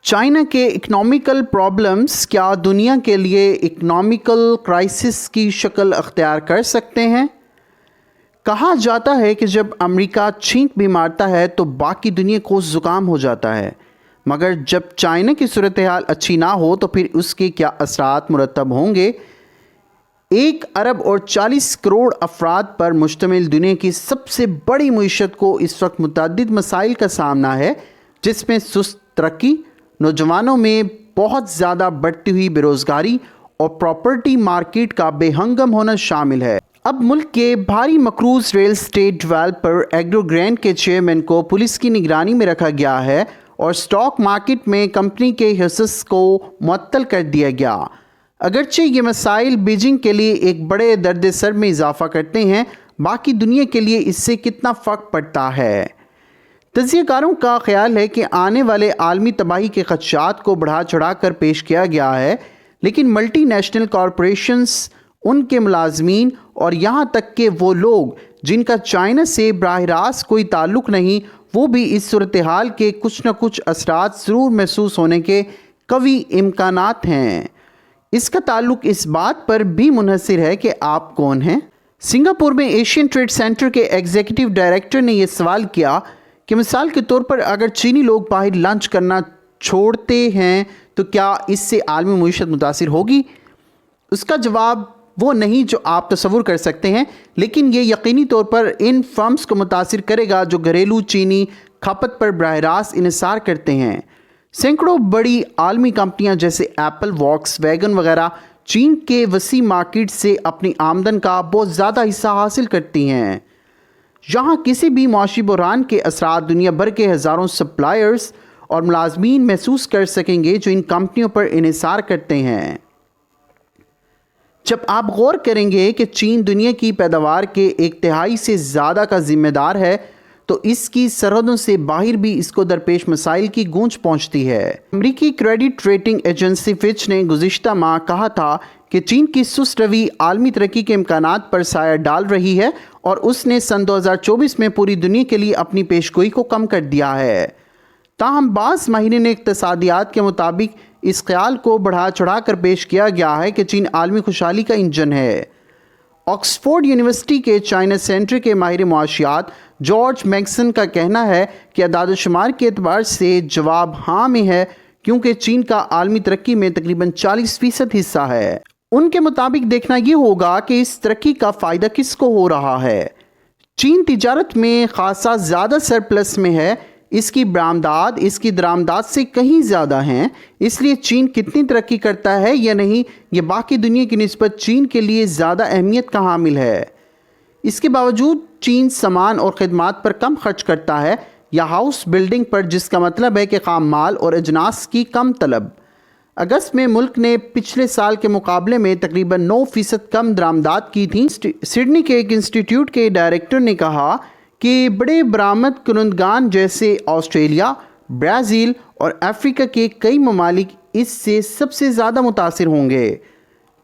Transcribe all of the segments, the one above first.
China के economical problems क्या दुनिया के लिए इकोनॉमिकल क्राइसिस की शक्ल अख्तियार कर सकते हैं? कहा जाता है कि जब अमेरिका छींक भी मारता है तो बाकी दुनिया को ज़ुकाम हो जाता है, मगर जब चाइना की सूरत हाल अच्छी ना हो तो फिर उसके क्या असरात मुरतब होंगे। 1 अरब और 40 करोड़ अफराद पर मुश्तमिल दुनिया की सबसे बड़ी मईशत को इस वक्त मुतअद्दिद मसाइल का सामना है, जिसमें सुस्त तरक्की, नौजवानों में बहुत ज़्यादा बढ़ती हुई बेरोज़गारी और प्रॉपर्टी मार्केट का बेहंगम होना शामिल है। अब मुल्क के भारी मकरूज़ रियल एस्टेट डेवलपर एग्रोग्रैंड के चेयरमैन को पुलिस की निगरानी में रखा गया है और स्टॉक मार्केट में कंपनी के हिस्स को मुअत्तल कर दिया गया। अगरचे ये मसाइल बीजिंग के लिए एक बड़े दर्द सर में इजाफा करते हैं, बाकी दुनिया के लिए इससे कितना फ़र्क पड़ता है। तज्ज़ियाकारों का ख्याल है कि आने वाले आलमी तबाही के खदशात को बढ़ा चढ़ा कर पेश किया गया है, लेकिन मल्टी नेशनल कॉरपोरेशंस, उनके मुलाजमीन और यहाँ तक कि वो लोग जिनका चाइना से बराह रास्त कोई ताल्लुक़ नहीं, वो भी इस सूरत हाल के कुछ न कुछ असरात ज़रूर महसूस होने के कवी इम्कानात हैं। इसका ताल्लुक़ इस बात पर भी मुनहसिर है कि आप कौन हैं। सिंगापुर में एशियन ट्रेड सेंटर के एग्जीक्यूटिव डायरेक्टर ने यह सवाल किया कि मिसाल के तौर पर अगर चीनी लोग बाहर लंच करना छोड़ते हैं तो क्या इससे आलमी मईशत मुतासिर होगी। उसका जवाब वो नहीं जो आप तसव्वुर कर सकते हैं, लेकिन ये यकीनी तौर पर इन फर्म्स को मुतासिर करेगा जो घरेलू चीनी खपत पर बराह रास्त इन्हिसार करते हैं। सैकड़ों बड़ी आलमी कंपनियां जैसे एप्पल, वॉक्सवैगन वगैरह चीन के वसी मार्केट से अपनी आमदन का बहुत ज़्यादा हिस्सा हासिल करती हैं। यहाँ किसी भी मुआशी बहरान के असरात दुनिया भर के हज़ारों सप्लायर्स और मुलाजमीन महसूस कर सकेंगे जो इन कंपनियों पर इन्हिसार करते हैं। जब आप गौर करेंगे कि चीन दुनिया की पैदावार के 1/3 से ज़्यादा का ज़िम्मेदार है, तो इसकी सरहदों से बाहर भी इसको दरपेश मसाइल की गूंज पहुंचती है। अमरीकी क्रेडिट रेटिंग एजेंसी फिच ने गुज़िश्ता माह कहा था कि चीन की सुस्त रवि आलमी तरक्की के इम्कानात पर साया डाल रही है और उसने सन 2024 में पूरी दुनिया के लिए अपनी पेशगोई को कम कर दिया है। ताहम बाज़ माहिरीन इक़्तिसादियात के मुताबिक इस ख्याल को बढ़ा चढ़ा कर पेश किया गया है कि चीन आलमी खुशहाली का इंजन है। ऑक्सफोर्ड यूनिवर्सिटी के चाइना सेंटर के माहिर मुआशियात जॉर्ज मैक्सन का कहना है कि अदाद-ओ-शुमार के एतबार से जवाब हाँ में है, क्योंकि चीन का आलमी तरक्की में तकरीबन 40% हिस्सा है। उनके मुताबिक देखना ये होगा कि इस तरक्की का फ़ायदा किसको हो रहा है। चीन तिजारत में खासा ज़्यादा सरप्लस में है, इसकी बरामदात इसकी दरामदात से कहीं ज़्यादा हैं, इसलिए चीन कितनी तरक्की करता है या नहीं, ये बाकी दुनिया की निस्बत चीन के लिए ज़्यादा अहमियत का हामिल है। इसके बावजूद चीन सामान और ख़िदमात पर कम खर्च करता है या हाउस बिल्डिंग पर, जिसका मतलब है कि खाम माल और अजनास की कम तलब। अगस्त में मुल्क ने पिछले साल के मुकाबले में तकरीबन 9% कम दरामदात की थी। सिडनी के एक इंस्टीट्यूट के डायरेक्टर ने कहा कि बड़े बरामद कुनंदगान जैसे ऑस्ट्रेलिया, ब्राज़ील और अफ्रीका के कई ममालिक इससे सबसे ज़्यादा मुतासिर होंगे।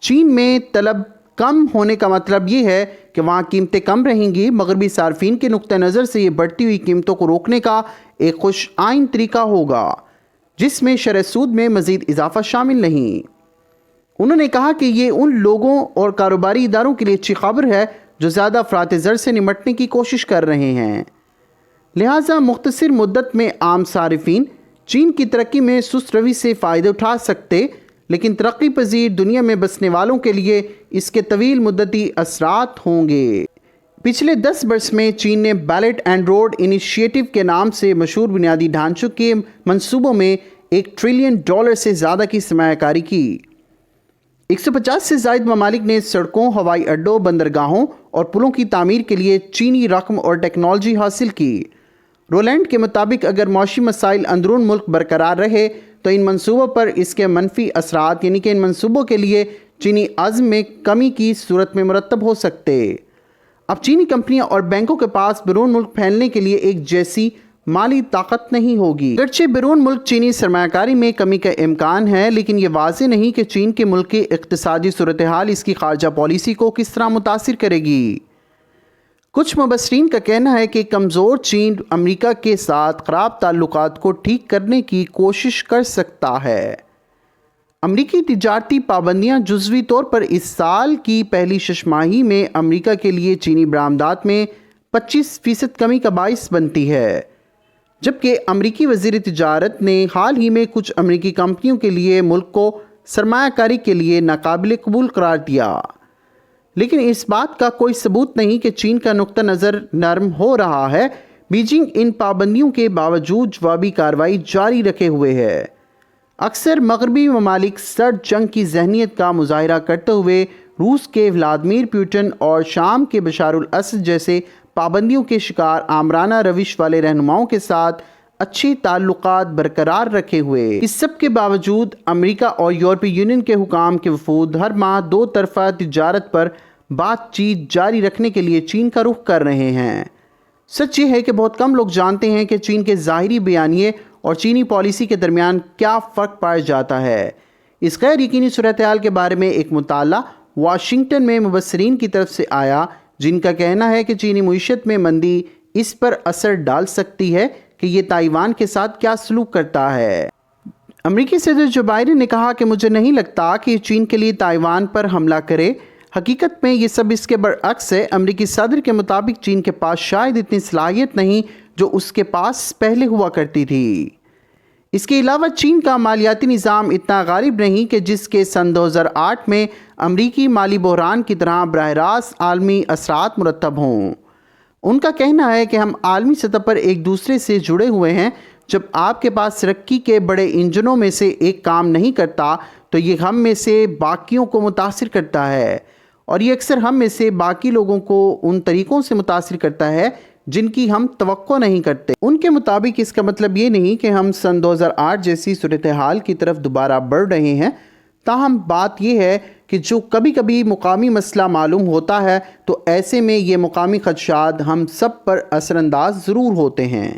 चीन में तलब कम होने का मतलब ये है कि वहाँ कीमतें कम रहेंगी। मगरबी सार्फिन के नुक्ता नज़र से ये बढ़ती हुई कीमतों को रोकने का एक खुश आइन तरीका होगा, जिसमें शरह सूद में मज़ीद इजाफा शामिल नहीं। उन्होंने कहा कि ये उन लोगों और कारोबारी इदारों के लिए अच्छी खबर है जो ज़्यादा अफरात ज़र से निमटने की कोशिश कर रहे हैं। लिहाजा मुख्तसर मुद्दत में आम सारिफिन चीन की तरक्की में सुस्त रवि से फ़ायदे उठा सकते, लेकिन तरक्की पजीर दुनिया में बसने वालों के लिए इसके तवील मुद्दती असरात होंगे। पिछले 10 वर्ष में चीन ने बेल्ट एंड रोड इनिशिएटिव के नाम से मशहूर बुनियादी ढांचों के मंसूबों में $1 ट्रिलियन से ज़्यादा की सरमायाकारी की। 150 से ज़ायद ममालिक ने सड़कों, हवाई अड्डों, बंदरगाहों और पुलों की तामीर के लिए चीनी रकम और टेक्नोलॉजी हासिल की। रोलैंड के मुताबिक अगर मौशी मसाइल अंदरून मुल्क बरकरार रहे तो इन मंसूबों पर इसके मनफी असरात, यानी कि इन मंसूबों के लिए चीनी अज़्म में कमी की सूरत में मुरतब हो सकते। अब चीनी कंपनियां और बैंकों के पास बैरून मुल्क फैलने के लिए एक जैसी माली ताकत नहीं होगी। अगरचे बैरून मुल्क चीनी सरमायाकारी में कमी का इम्कान है, लेकिन ये वाज़ेह नहीं कि चीन के मुल्क की इक़्तिसादी सूरत हाल इसकी खारजा पॉलिसी को किस तरह मुतासिर करेगी। کچھ مبصرین کا کہنا ہے کہ کمزور چین امریکہ کے ساتھ خراب تعلقات کو ٹھیک کرنے کی کوشش کر سکتا ہے۔ امریکی تجارتی پابندیاں جزوی طور پر اس سال کی پہلی شش ماہی میں امریکہ کے لیے چینی برآمدات میں 25% کمی کا باعث بنتی ہے، جبکہ امریکی وزیر تجارت نے حال ہی میں کچھ امریکی کمپنیوں کے لیے ملک کو سرمایہ کاری کے لیے ناقابل قبول قرار دیا، لیکن اس بات کا کوئی ثبوت نہیں کہ چین کا نقطہ نظر نرم ہو رہا ہے۔ بیجنگ ان پابندیوں کے باوجود جوابی کارروائی جاری رکھے ہوئے ہے۔ اکثر مغربی ممالک سرد جنگ کی ذہنیت کا مظاہرہ کرتے ہوئے روس کے ولادیمیر پوٹن اور شام کے بشار الاسد جیسے پابندیوں کے شکار آمرانہ روش والے رہنماؤں کے ساتھ اچھی تعلقات برقرار رکھے ہوئے، اس سب کے باوجود امریکہ اور یورپی یونین کے حکام کے وفود ہر ماہ دو طرفہ تجارت پر بات چیت جاری رکھنے کے لیے چین کا رخ کر رہے ہیں۔ سچ یہ ہے کہ بہت کم لوگ جانتے ہیں کہ چین کے ظاہری بیانیے اور چینی پالیسی کے درمیان کیا فرق پایا جاتا ہے۔ اس غیر یقینی صورتحال کے بارے میں ایک مطالعہ واشنگٹن میں مبصرین کی طرف سے آیا، جن کا کہنا ہے کہ چینی معیشت میں مندی اس پر اثر ڈال سکتی ہے کہ یہ تائیوان کے ساتھ کیا سلوک کرتا ہے۔ امریکی صدر جو بائیڈن نے کہا کہ مجھے نہیں لگتا کہ چین کے لیے تائیوان پر حملہ کرے۔ حقیقت میں یہ سب اس کے برعکس ہے۔ امریکی صدر کے مطابق چین کے پاس شاید اتنی صلاحیت نہیں جو اس کے پاس پہلے ہوا کرتی تھی۔ اس کے علاوہ چین کا مالیاتی نظام اتنا غالب نہیں کہ جس کے سن 2008 میں امریکی مالی بحران کی طرح براہ راست عالمی اثرات مرتب ہوں۔ ان کا کہنا ہے کہ ہم عالمی سطح پر ایک دوسرے سے جڑے ہوئے ہیں۔ جب آپ کے پاس ترقی کے بڑے انجنوں میں سے ایک کام نہیں کرتا تو یہ ہم میں سے باقیوں کو متاثر کرتا ہے، اور یہ اکثر ہم میں سے باقی لوگوں کو ان طریقوں سے متاثر کرتا ہے جن کی ہم توقع نہیں کرتے۔ ان کے مطابق اس کا مطلب یہ نہیں کہ ہم سن 2008 جیسی صورتحال کی طرف دوبارہ بڑھ رہے ہیں، تاہم بات یہ ہے کہ جو کبھی کبھی مقامی مسئلہ معلوم ہوتا ہے تو ایسے میں یہ مقامی خدشات ہم سب پر اثر انداز ضرور ہوتے ہیں۔